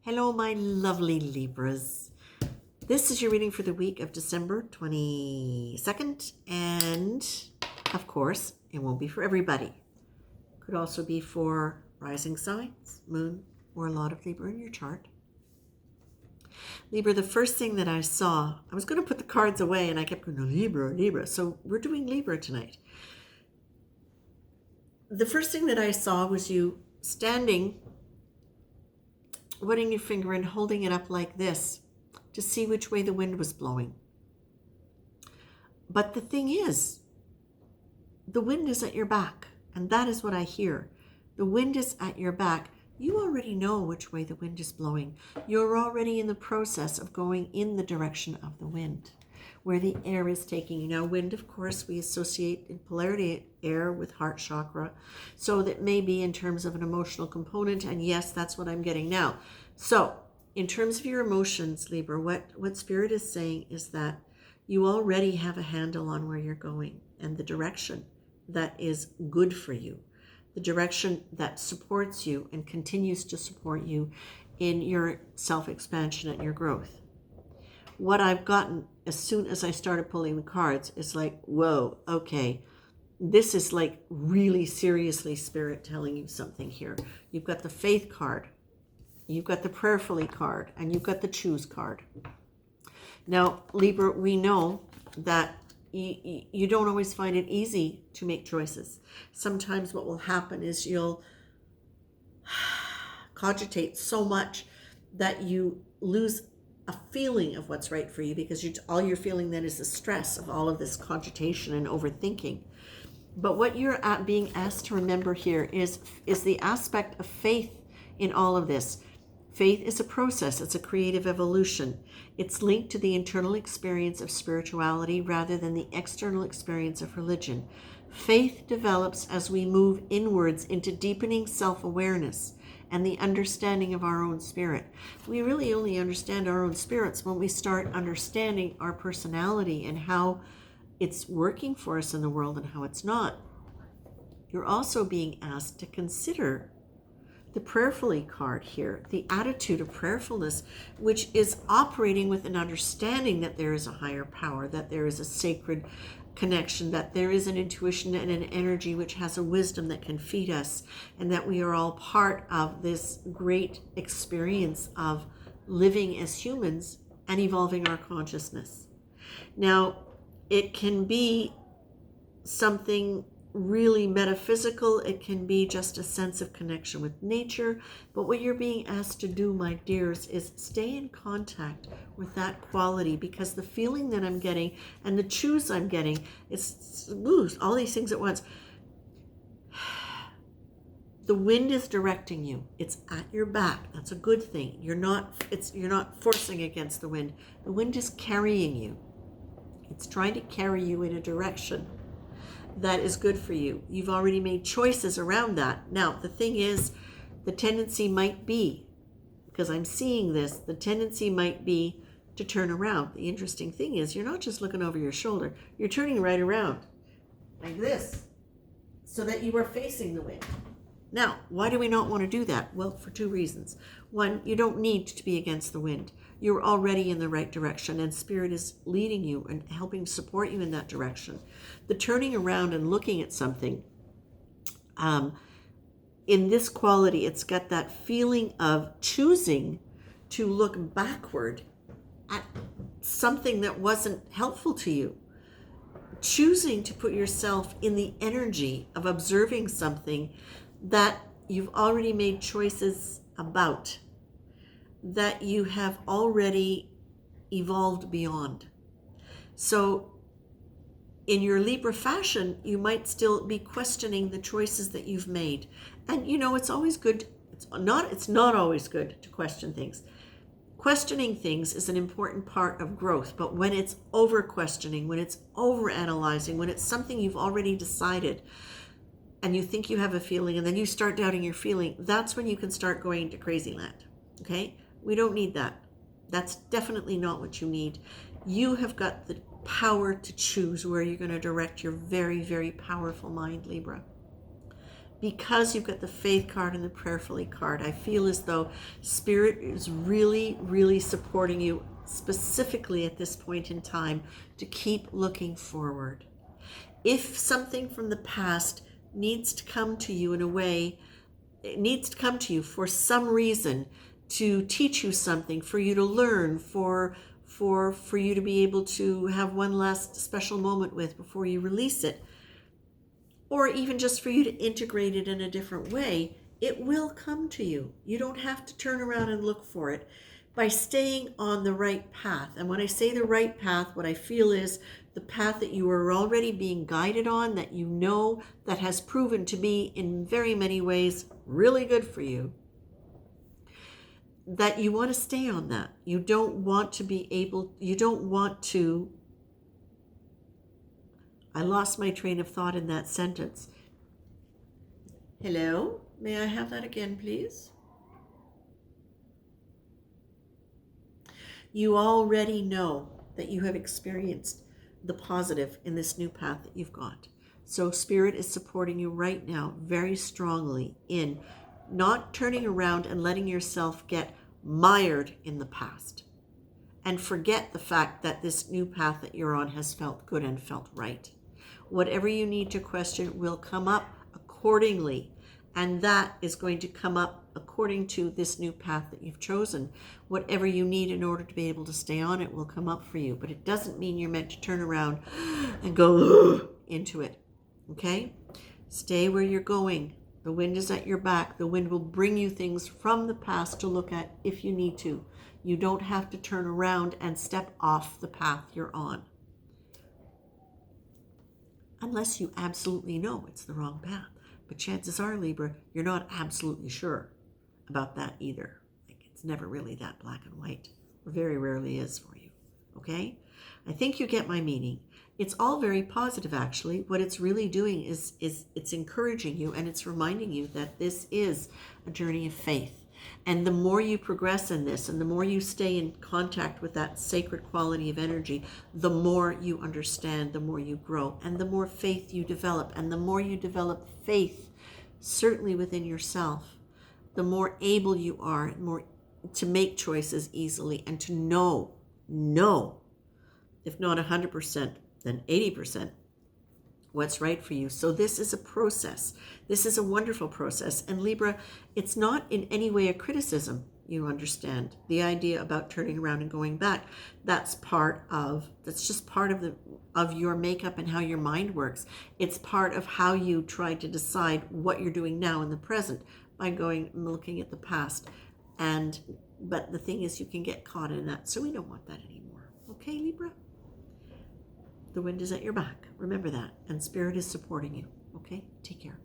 Hello, my lovely Libras. This is your reading for the week of December 22nd, and of course, it won't be for everybody. Could also be for rising signs, moon, or a lot of Libra in your chart. Libra, the first thing that I saw, I was going to put the cards away, and I kept going, Libra. So we're doing Libra tonight. The first thing that I saw was you standing, putting your finger and holding it up like this to see which way the wind was blowing. But the thing is, the wind is at your back, and that is what I hear. The wind is at your back. You already know which way the wind is blowing. You're already in the process of going in the direction of the wind, where the air is taking you. Now, wind, of course, we associate in polarity air with heart chakra. So that may be in terms of an emotional component. And yes, that's what I'm getting now. So in terms of your emotions, Libra, what Spirit is saying is that you already have a handle on where you're going and the direction that is good for you, the direction that supports you and continues to support you in your self-expansion and your growth. What I've gotten as soon as I started pulling the cards is like, whoa, okay, this is like really seriously Spirit telling you something here. You've got the faith card, you've got the prayerfully card, and you've got the choose card. Now, Libra, we know that you don't always find it easy to make choices. Sometimes what will happen is you'll cogitate so much that you lose a feeling of what's right for you, because all you're feeling then is the stress of all of this cogitation and overthinking. But what you're being asked to remember here is the aspect of faith in all of this. Faith is a process. It's a creative evolution. It's linked to the internal experience of spirituality rather than the external experience of religion. Faith develops as we move inwards into deepening self-awareness and the understanding of our own spirit. We really only understand our own spirits when we start understanding our personality and how it's working for us in the world and how it's not. You're also being asked to consider the prayerfully card here, the attitude of prayerfulness, which is operating with an understanding that there is a higher power, that there is a sacred connection, that there is an intuition and an energy which has a wisdom that can feed us, and that we are all part of this great experience of living as humans and evolving our consciousness. Now, it can be something really metaphysical. It can be just a sense of connection with nature. But what you're being asked to do, my dears, is stay in contact with that quality, because the feeling that I'm getting and the choose I'm getting, it's all these things at once. The wind is directing you. It's at your back. That's a good thing. You're not forcing against the wind. The wind is carrying you. It's trying to carry you in a direction that is good for you. You've already made choices around that. Now, the thing is, the tendency might be, because I'm seeing this, the tendency might be to turn around. The interesting thing is, you're not just looking over your shoulder, you're turning right around, like this, so that you are facing the wind. Now, why do we not want to do that? Well, for two reasons. One, you don't need to be against the wind. You're already in the right direction, and Spirit is leading you and helping support you in that direction. The turning around and looking at something, in this quality, it's got that feeling of choosing to look backward at something that wasn't helpful to you. Choosing to put yourself in the energy of observing something that you've already made choices about, that you have already evolved beyond. So in your Libra fashion, you might still be questioning the choices that you've made. And it's always good, it's not always good to question things. Questioning things is an important part of growth, but when it's over questioning, when it's over analyzing, when it's something you've already decided, and you think you have a feeling, and then you start doubting your feeling, that's when you can start going into crazy land, okay? We don't need that. That's definitely not what you need. You have got the power to choose where you're going to direct your very, very powerful mind, Libra. because you've got the faith card and the prayerfully card, I feel as though Spirit is really, really supporting you specifically at this point in time to keep looking forward. If something from the past needs to come to you in a way, it needs to come to you for some reason, to teach you something, for you to learn, for you to be able to have one last special moment with before you release it, or even just for you to integrate it in a different way, it will come to you. You don't have to turn around and look for it by staying on the right path. And when I say the right path, what I feel is the path that you are already being guided on, that you know, that has proven to be in very many ways really good for you, that you want to stay on that. You don't want to, I lost my train of thought in that sentence. Hello? May I have that again, please? You already know that you have experienced the positive in this new path that you've got. So Spirit is supporting you right now very strongly in not turning around and letting yourself get mired in the past and forget the fact that this new path that you're on has felt good and felt right. Whatever you need to question will come up accordingly, and that is going to come up according to this new path that you've chosen. Whatever you need in order to be able to stay on it will come up for you, but it doesn't mean you're meant to turn around and go into it, okay? Stay where you're going. The wind is at your back. The wind will bring you things from the past to look at if you need to. You don't have to turn around and step off the path you're on, unless you absolutely know it's the wrong path. But chances are, Libra, you're not absolutely sure about that either. Like, it's never really that black and white, or very rarely is for you, okay? I think you get my meaning. It's all very positive, actually. What it's really doing is it's encouraging you, and it's reminding you that this is a journey of faith. And the more you progress in this, and the more you stay in contact with that sacred quality of energy, the more you understand, the more you grow, and the more faith you develop. And the more you develop faith, certainly within yourself, the more able you are to make choices easily and to know, if not 100%, then 80%, what's right for you. So this is a process. This is a wonderful process. And Libra, it's not in any way a criticism, you understand. The idea about turning around and going back, that's just part of your makeup and how your mind works. It's part of how you try to decide what you're doing now in the present by going and looking at the past. But the thing is, you can get caught in that. So we don't want that anymore. Okay, Libra? The wind is at your back. Remember that. And Spirit is supporting you. Okay? Take care.